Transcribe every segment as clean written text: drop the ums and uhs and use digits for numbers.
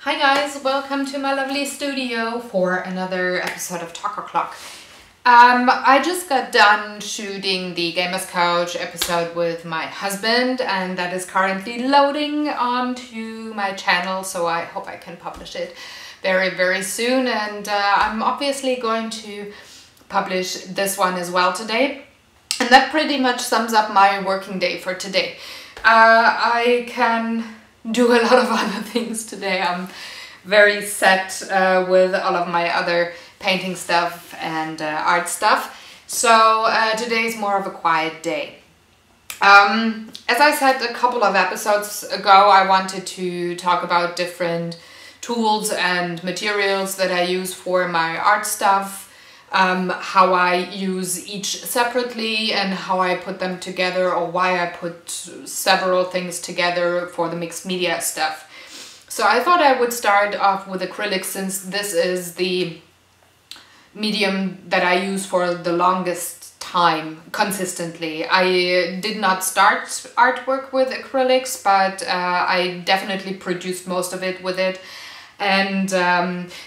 Hi guys, welcome to my lovely studio for another episode of Talk O'Clock. I just got done shooting the Gamers Couch episode with my husband, and that is currently loading onto my channel, so I hope I can publish it very soon. And I'm obviously going to publish this one as well today. And that pretty much sums up my working day for today. I can do a lot of other things today. I'm very set with all of my other painting stuff and art stuff. So today is more of a quiet day. As I said a couple of episodes ago, I wanted to talk about different tools and materials that I use for my art stuff. How I use each separately and how I put them together, or why I put several things together for the mixed media stuff. So I thought I would start off with acrylic, since this is the medium that I use for the longest time consistently. I did not start artwork with acrylics, but I definitely produced most of it with it. And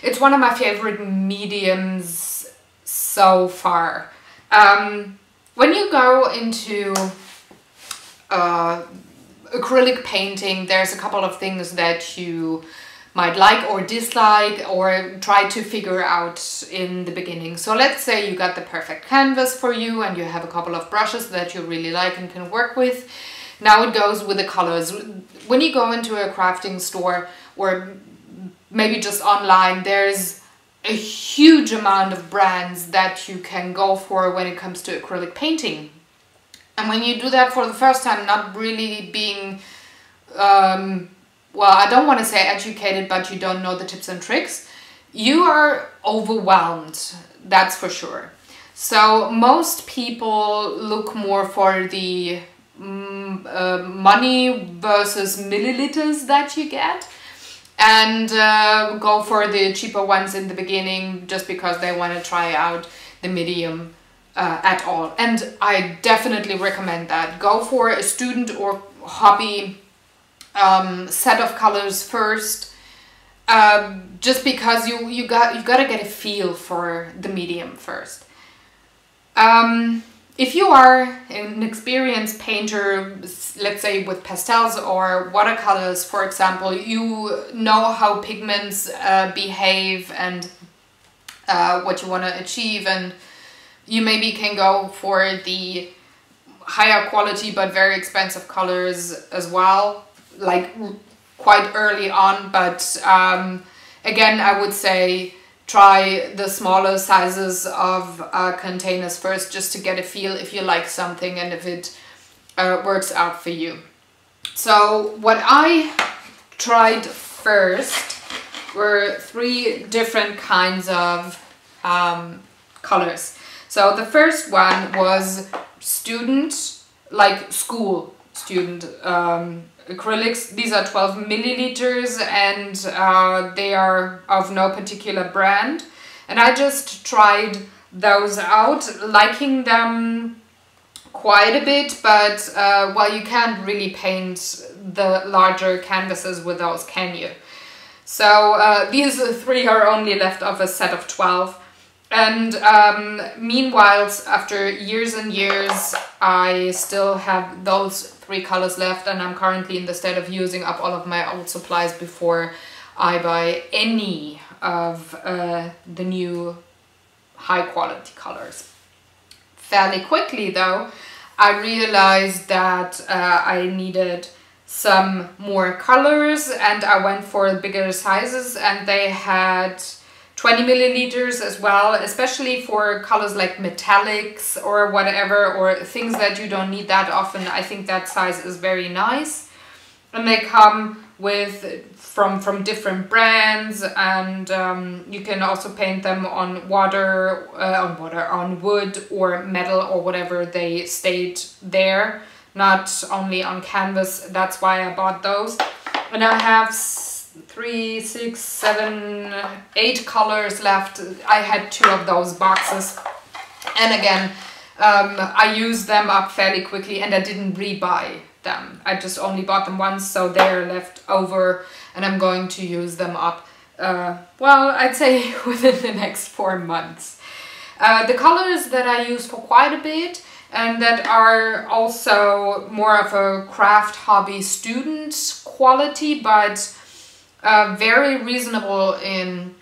it's one of my favorite mediums so far. When you go into acrylic painting, there's a couple of things that you might like or dislike or try to figure out in the beginning. So let's say you got the perfect canvas for you and you have a couple of brushes that you really like and can work with. Now it goes with the colors. When you go into a crafting store or maybe just online, there's a huge amount of brands that you can go for when it comes to acrylic painting. And when you do that for the first time, not really being, well, I don't want to say educated, but you don't know the tips and tricks, you are overwhelmed, that's for sure. So most people look more for the money versus milliliters that you get, and go for the cheaper ones in the beginning just because they want to try out the medium at all. And I definitely recommend that. Go for a student or hobby set of colors first, just because you got to get a feel for the medium first. If you are an experienced painter, let's say with pastels or watercolors, for example, you know how pigments behave and what you want to achieve, and you maybe can go for the higher quality but very expensive colors as well, like quite early on. But again, I would say try the smaller sizes of containers first, just to get a feel if you like something and if it works out for you. So what I tried first were 3 different kinds of colors. So the first one was student, like school student acrylics. These are 12 milliliters and they are of no particular brand. And I just tried those out, liking them quite a bit, but well, you can't really paint the larger canvases with those, can you? So these 3 are only left of a set of 12. And meanwhile, after years and years, I still have those 3 colors left, and I'm currently in the state of using up all of my old supplies before I buy any of the new high quality colors. Fairly quickly though, I realized that I needed some more colors, and I went for bigger sizes, and they had 20 milliliters as well, especially for colors like metallics or whatever, or things that you don't need that often. I think that size is very nice. And they come with from different brands, and you can also paint them on on wood or metal or whatever they stayed there, not only on canvas. That's why I bought those. And I have 3, 6, 7, 8 colors left. I had 2 of those boxes, and again I used them up fairly quickly, and I didn't rebuy them. I just only bought them once, so they're left over and I'm going to use them up, well, I'd say within the next 4 months. The colors that I use for quite a bit and that are also more of a craft hobby student quality, but very reasonable in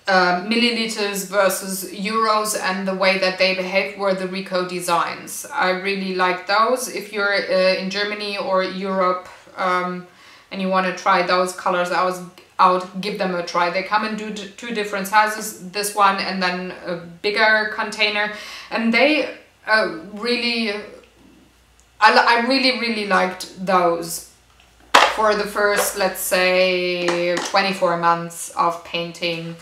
milliliters versus euros, and the way that they behave were the Rico designs. I really like those. If you're in Germany or Europe and you want to try those colors out, give them a try. They come in two different sizes, this one and then a bigger container, and they really, I really liked those for the first, let's say, 24 months of painting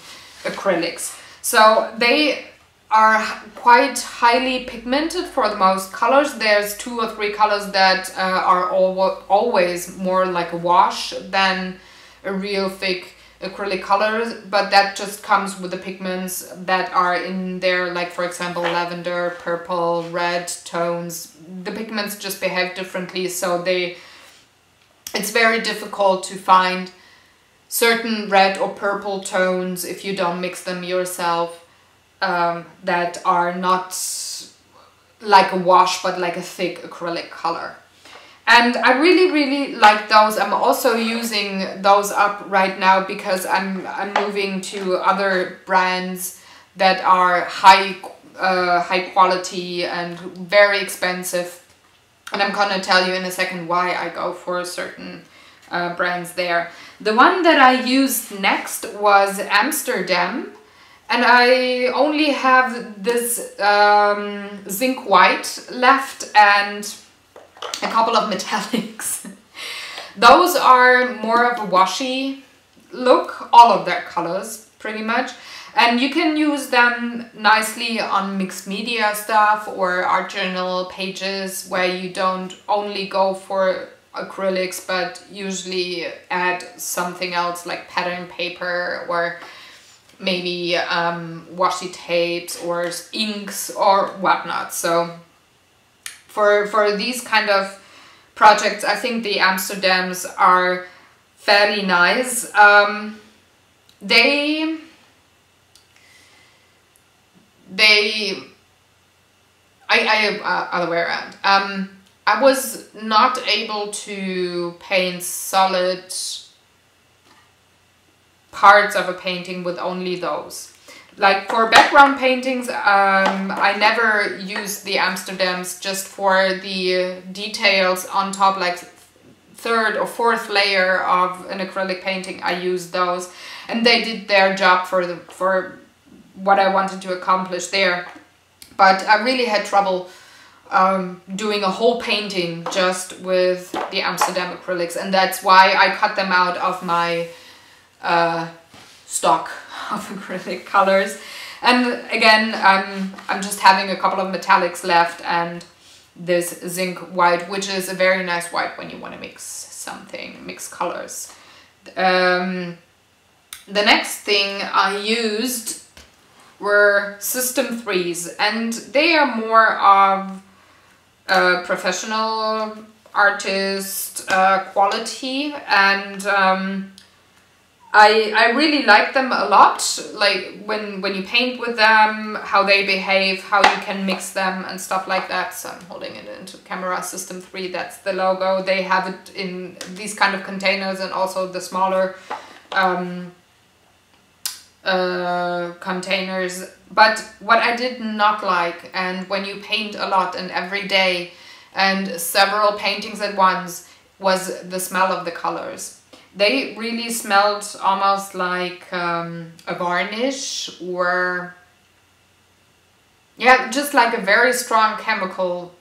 acrylics. So they are quite highly pigmented for the most colors. There's 2 or 3 colors that are always more like a wash than a real thick acrylic color, but that just comes with the pigments that are in there, like for example lavender, purple, red tones. The pigments just behave differently, so it's very difficult to find certain red or purple tones, if you don't mix them yourself, that are not like a wash but like a thick acrylic color. And I really like those. I'm also using those up right now because I'm moving to other brands that are high quality and very expensive. And I'm gonna tell you in a second why I go for certain brands there. The one that I used next was Amsterdam, and I only have this zinc white left and a couple of metallics. Those are more of a washy look, all of their colors pretty much, and you can use them nicely on mixed media stuff or art journal pages where you don't only go for acrylics but usually add something else like pattern paper or maybe washi tapes or inks or whatnot. So for these kind of projects, I think the Amsterdams are fairly nice. Other way around. I was not able to paint solid parts of a painting with only those. Like for background paintings, I never use the Amsterdams. Just for the details on top, like 3rd or 4th layer of an acrylic painting, I use those, and they did their job for what I wanted to accomplish there. But I really had trouble doing a whole painting just with the Amsterdam acrylics, and that's why I cut them out of my stock of acrylic colors. And again, I'm just having a couple of metallics left and this zinc white, which is a very nice white when you want to mix colors. The next thing I used were System 3s, and they are more of professional artist quality, and I really like them a lot. Like when you paint with them, how they behave, how you can mix them and stuff like that. So I'm holding it into camera. System 3, that's the logo. They have it in these kind of containers and also the smaller containers. But what I did not like, and when you paint a lot and every day and several paintings at once, was the smell of the colors. They really smelled almost like a varnish, or yeah, just like a very strong chemical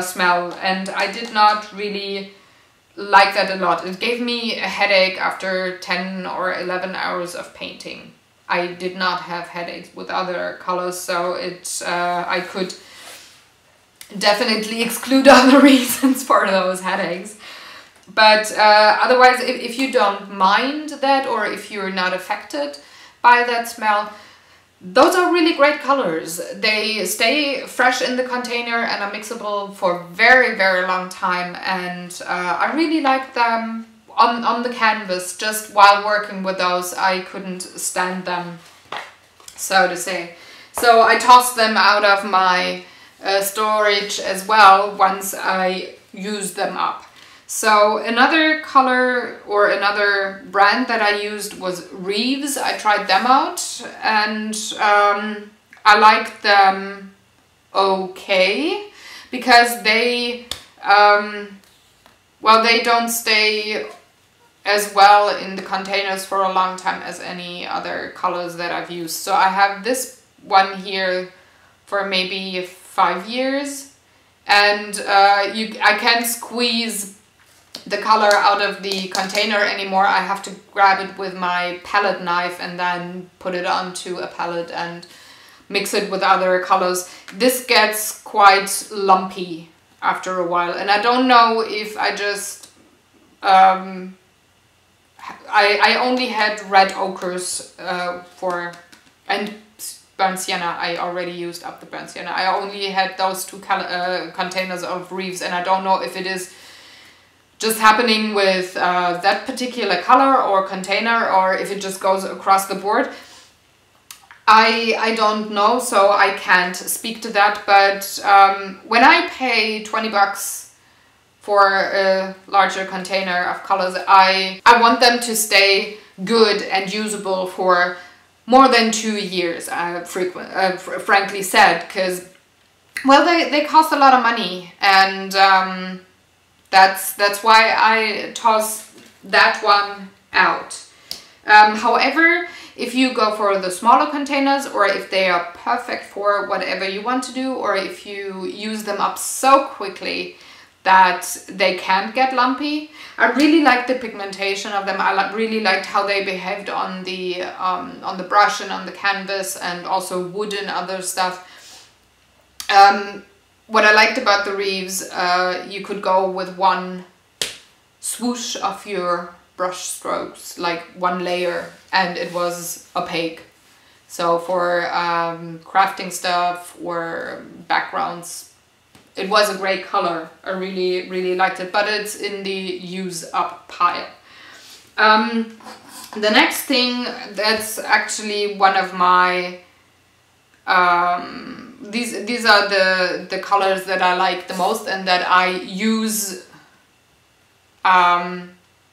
smell, and I did not really like that a lot. It gave me a headache after 10 or 11 hours of painting. I did not have headaches with other colors, so I could definitely exclude other reasons for those headaches. But otherwise, if you don't mind that, or if you're not affected by that smell, those are really great colors. They stay fresh in the container and are mixable for a very, very long time, and I really like them on the canvas. Just while working with those, I couldn't stand them, so to say. So I tossed them out of my storage as well once I used them up. So another color or another brand that I used was Reeves. I tried them out, and I liked them okay, because they, well, they don't stay as well in the containers for a long time as any other colors that I've used. So I have this one here for maybe 5 years, and I can't squeeze the color out of the container anymore. I have to grab it with my palette knife and then put it onto a palette and mix it with other colors. This gets quite lumpy after a while, and I don't know if I just I only had red ochres and burnt sienna. I already used up the burnt sienna. I only had those two containers of Reeves, and I don't know if it is just happening with that particular color or container, or if it just goes across the board. I don't know, so I can't speak to that, but when I pay 20 bucks for a larger container of colors, I want them to stay good and usable for more than 2 years, frankly said, because, well, they cost a lot of money, and that's why I toss that one out. However, if you go for the smaller containers, or if they are perfect for whatever you want to do, or if you use them up so quickly that they can't get lumpy, I really like the pigmentation of them. I really liked how they behaved on the brush and on the canvas, and also wood and other stuff. What I liked about the Reeves, you could go with one swoosh of your brush strokes, like one layer, and it was opaque. So for crafting stuff or backgrounds, it was a great color. I really, really liked it, but it's in the use up pile. The next thing, that's actually one of my these are the colors that I like the most and that I use.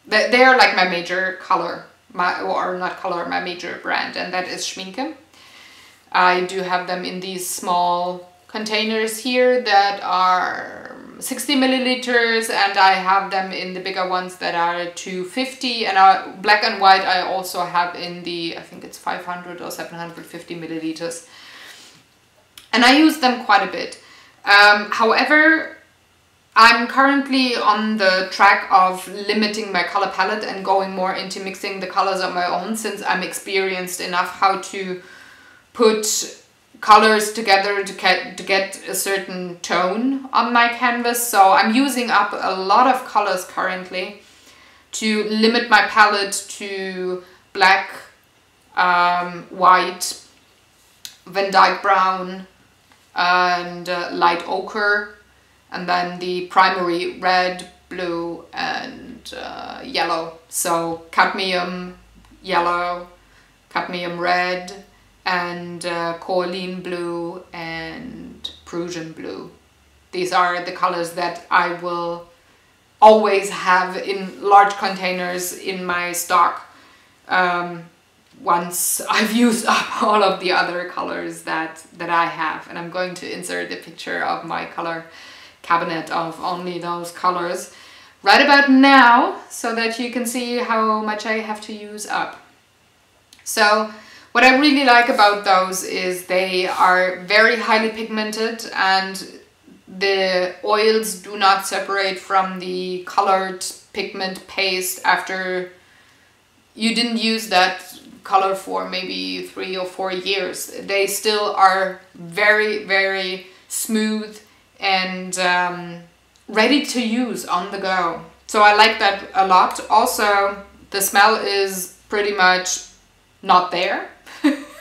They are like my major color, my major brand, and that is Schminke. I do have them in these small containers here that are 60 milliliters, and I have them in the bigger ones that are 250, and black and white I also have in the, I think it's 500 or 750 milliliters. And I use them quite a bit. However, I'm currently on the track of limiting my color palette and going more into mixing the colors on my own, since I'm experienced enough how to put colors together to get a certain tone on my canvas. So I'm using up a lot of colors currently to limit my palette to black, white, Van Dyke brown, and light ochre, and then the primary red, blue, and yellow. So cadmium yellow, cadmium red, and coralline blue, and Prussian blue. These are the colors that I will always have in large containers in my stock once I've used up all of the other colors that I have. And I'm going to insert the picture of my color cabinet of only those colors right about now, so that you can see how much I have to use up. So what I really like about those is they are very highly pigmented, and the oils do not separate from the colored pigment paste after you didn't use that color for maybe 3 or 4 years. They still are very, very smooth and ready to use on the go. So I like that a lot. Also, the smell is pretty much not there.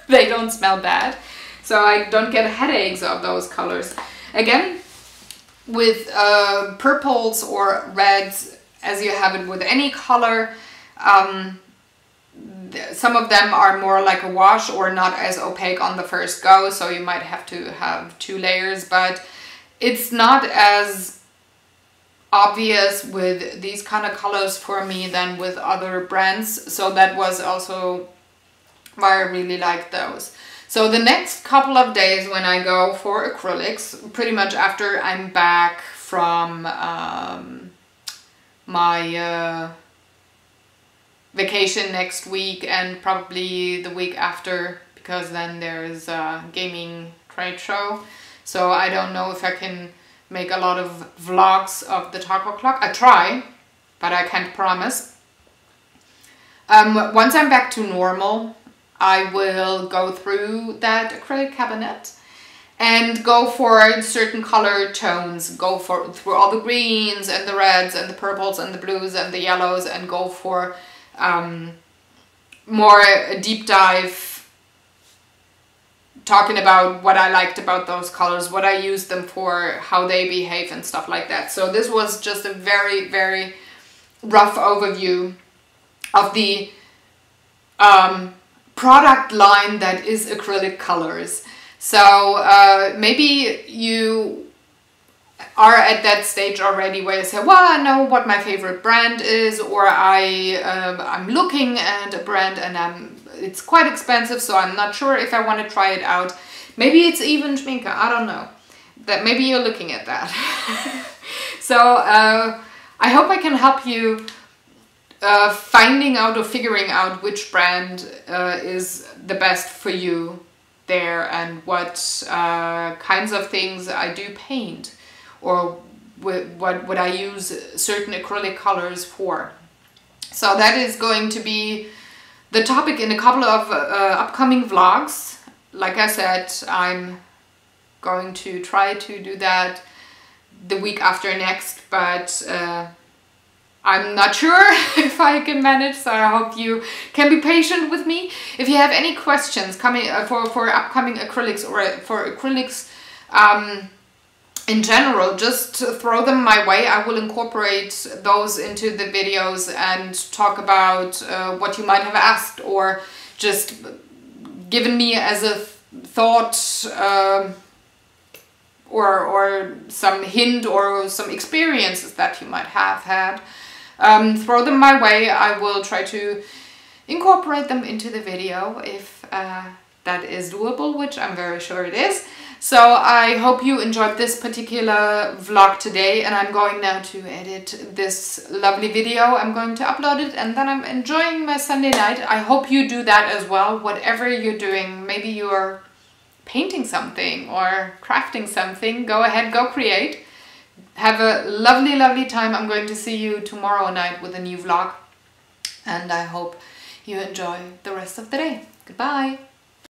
they don't smell bad. So I don't get headaches of those colors. Again, with purples or reds, as you have it with any color, some of them are more like a wash or not as opaque on the first go, so you might have to have 2 layers, but it's not as obvious with these kind of colors for me than with other brands, so that was also why I really like those. So the next couple of days when I go for acrylics, pretty much after I'm back from my vacation next week and probably the week after, because then there's a gaming trade show. So I don't know if I can make a lot of vlogs of the taco clock. I try, but I can't promise. Once I'm back to normal, I will go through that acrylic cabinet and go for certain color tones, go through all the greens and the reds and the purples and the blues and the yellows, and go for more a deep dive, talking about what I liked about those colors, what I used them for, how they behave and stuff like that. So this was just a very, very rough overview of the product line that is acrylic colors. So maybe you are at that stage already where you say, well, I know what my favorite brand is, or I'm looking at a brand and it's quite expensive, so I'm not sure if I want to try it out. Maybe it's even schminke, I don't know. That maybe you're looking at that. So I hope I can help you finding out or figuring out which brand is the best for you there, and what kinds of things I do paint, or what I use certain acrylic colors for. So that is going to be the topic in a couple of upcoming vlogs. Like I said, I'm going to try to do that the week after next, but I'm not sure if I can manage, so I hope you can be patient with me. If you have any questions coming for upcoming acrylics, or for acrylics in general, just throw them my way. I will incorporate those into the videos and talk about what you might have asked, or just given me as a thought, or some hint or some experiences that you might have had. Throw them my way. I will try to incorporate them into the video if that is doable, which I'm very sure it is. So I hope you enjoyed this particular vlog today, and I'm going now to edit this lovely video. I'm going to upload it, and then I'm enjoying my Sunday night. I hope you do that as well, whatever you're doing. Maybe you're painting something or crafting something. Go ahead, go create. Have a lovely, lovely time. I'm going to see you tomorrow night with a new vlog, and I hope you enjoy the rest of the day. Goodbye.